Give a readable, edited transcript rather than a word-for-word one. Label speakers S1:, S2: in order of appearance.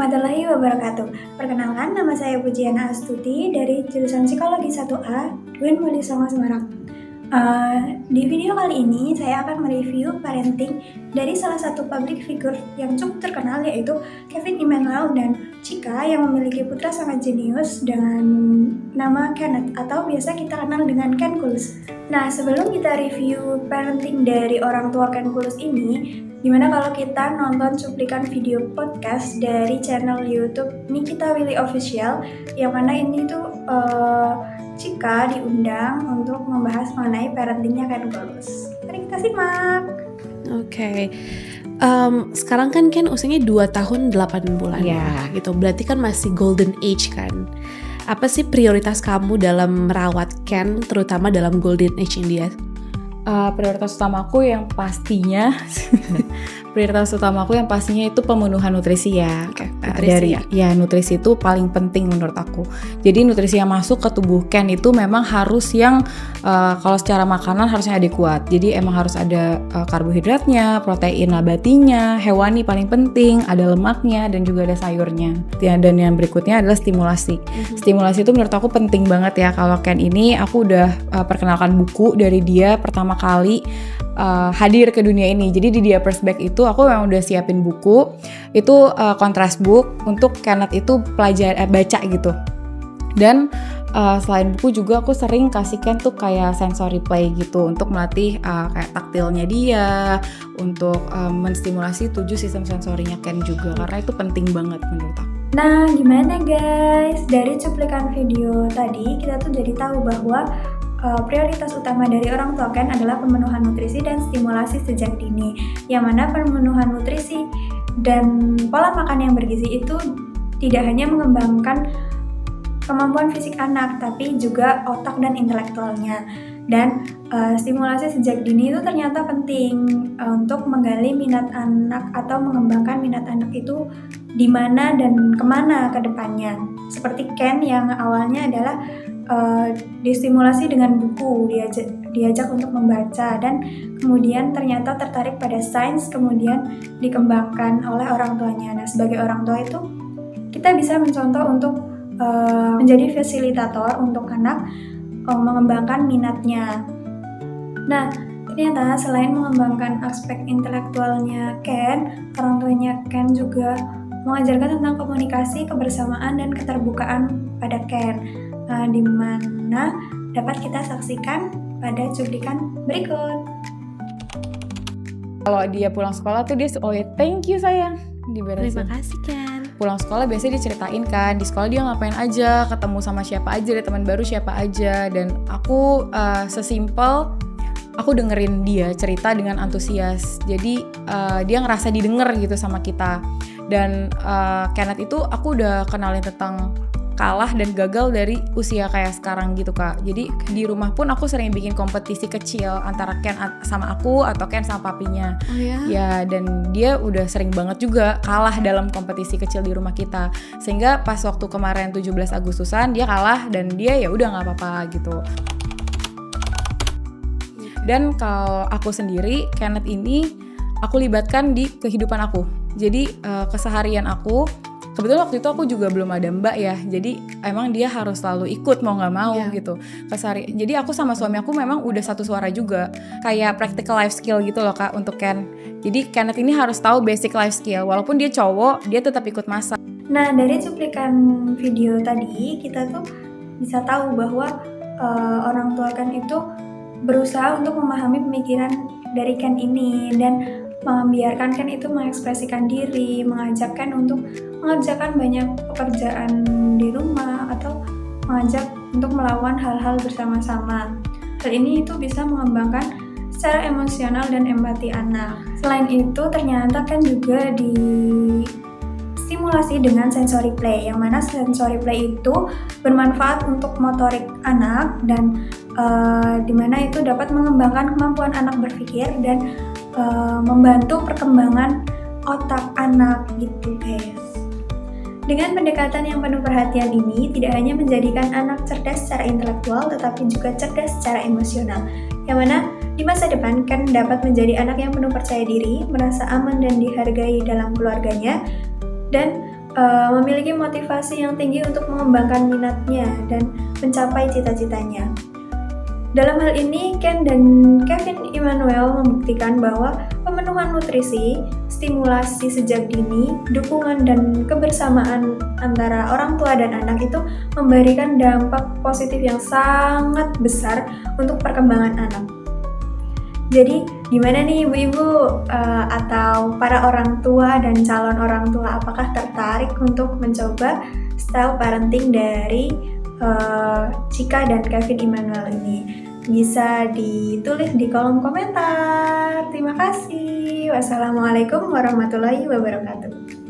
S1: warahmatullahi wabarakatuh. Perkenalkan, nama saya Pujiana Astuti dari jurusan Psikologi 1A, UIN Wali Songo Semarang. Di video kali ini saya akan mereview parenting dari salah satu public figure yang cukup terkenal, yaitu Kevin Emmanuel dan Chika, yang memiliki putra sangat jenius dengan nama Kenneth atau biasa kita kenal dengan Ken Kulus. Nah, sebelum kita review parenting dari orang tua Ken Kulus ini, gimana kalau kita nonton cuplikan video podcast dari channel YouTube Nikita Willy Official, yang mana ini tuh Chika diundang untuk membahas mengenai parentingnya Ken Kulus. Mari kita simak.
S2: Oke. Sekarang kan Ken usianya 2 tahun 8 bulan ya gitu. Berarti kan masih golden age kan. Apa sih prioritas kamu dalam merawat Ken, terutama dalam golden age dia?
S3: Prioritas utamaku yang pastinya itu pemenuhan nutrisi ya. Nutrisi itu paling penting menurut aku. Jadi nutrisi yang masuk ke tubuh Ken itu memang harus yang kalau secara makanan harusnya adekuat. Jadi emang harus ada karbohidratnya, protein nabatinya, hewani paling penting, ada lemaknya dan juga ada sayurnya. Dan yang berikutnya adalah stimulasi. Stimulasi itu menurut aku penting banget ya. Kalau Ken ini aku udah perkenalkan buku dari dia pertama kali hadir ke dunia ini. Jadi di Dia First Back itu aku memang udah siapin buku itu contrast book untuk Kenneth itu baca gitu. Dan selain buku juga aku sering kasih Ken tuh kayak sensory play gitu untuk melatih kayak taktilnya dia, untuk menstimulasi 7 sistem sensorinya Ken juga, karena itu penting banget menurut aku.
S1: Nah, gimana guys? Dari cuplikan video tadi kita tuh jadi tahu bahwa prioritas utama dari orang tua Ken adalah pemenuhan nutrisi dan stimulasi sejak dini, yang mana pemenuhan nutrisi dan pola makan yang bergizi itu tidak hanya mengembangkan kemampuan fisik anak, tapi juga otak dan intelektualnya. Dan stimulasi sejak dini itu ternyata penting untuk menggali minat anak atau mengembangkan minat anak itu di mana dan kemana ke depannya. Seperti Ken yang awalnya adalah distimulasi dengan buku, diajak untuk membaca, dan kemudian ternyata tertarik pada sains, kemudian dikembangkan oleh orang tuanya. Nah, sebagai orang tua itu kita bisa mencontoh untuk menjadi fasilitator untuk anak mengembangkan minatnya. Nah, ternyata selain mengembangkan aspek intelektualnya Ken, orang tuanya Ken juga mengajarkan tentang komunikasi, kebersamaan, dan keterbukaan pada Ken, di mana dapat kita saksikan pada cuplikan berikut.
S3: Kalau dia pulang sekolah tuh dia thank you sayang, diberesin.
S2: Terima kasih Ken.
S3: Pulang sekolah biasanya diceritain kan di sekolah dia ngapain aja, ketemu sama siapa aja, ada teman baru siapa aja. Dan aku sesimpel aku dengerin dia cerita dengan antusias. Jadi dia ngerasa didengar gitu sama kita. Dan Kenneth itu aku udah kenalin tentang kalah dan gagal dari usia kayak sekarang gitu Kak. Jadi di rumah pun aku sering bikin kompetisi kecil antara Ken sama aku atau Ken sama papinya.
S2: Oh ya?
S3: Ya, dan dia udah sering banget juga kalah dalam kompetisi kecil di rumah kita. Sehingga pas waktu kemarin 17 Agustusan dia kalah dan dia ya udah nggak apa-apa gitu. Dan kalau aku sendiri, Kenneth ini aku libatkan di kehidupan aku. Jadi keseharian aku, kebetulan waktu itu aku juga belum ada mbak ya, jadi emang dia harus selalu ikut mau nggak mau gitu. Jadi aku sama suami aku memang udah satu suara juga, kayak practical life skill gitu loh Kak untuk Ken. Jadi Kenneth ini harus tahu basic life skill, walaupun dia cowok, dia tetap ikut masak.
S1: Nah, dari cuplikan video tadi kita tuh bisa tahu bahwa orang tua Ken itu berusaha untuk memahami pemikiran dari Ken ini dan membiarkan Ken itu mengekspresikan diri, mengajak Ken untuk mengerjakan banyak pekerjaan di rumah atau mengajak untuk melawan hal-hal bersama-sama. Hal ini itu bisa mengembangkan secara emosional dan empati anak. Selain itu, ternyata Ken juga distimulasi dengan sensory play, yang mana sensory play itu bermanfaat untuk motorik anak dan dimana itu dapat mengembangkan kemampuan anak berpikir dan membantu perkembangan otak anak gitu guys. Dengan pendekatan yang penuh perhatian ini tidak hanya menjadikan anak cerdas secara intelektual tetapi juga cerdas secara emosional, yang mana di masa depan Ken dapat menjadi anak yang penuh percaya diri, merasa aman dan dihargai dalam keluarganya, dan memiliki motivasi yang tinggi untuk mengembangkan minatnya dan mencapai cita-citanya. Dalam hal ini, Ken dan Kevin Immanuel membuktikan bahwa pemenuhan nutrisi, stimulasi sejak dini, dukungan dan kebersamaan antara orang tua dan anak itu memberikan dampak positif yang sangat besar untuk perkembangan anak. Jadi, gimana nih ibu-ibu atau para orang tua dan calon orang tua, apakah tertarik untuk mencoba style parenting dari Chika dan Kevin Immanuel ini? Bisa ditulis di kolom komentar. Terima kasih. Wassalamualaikum warahmatullahi wabarakatuh.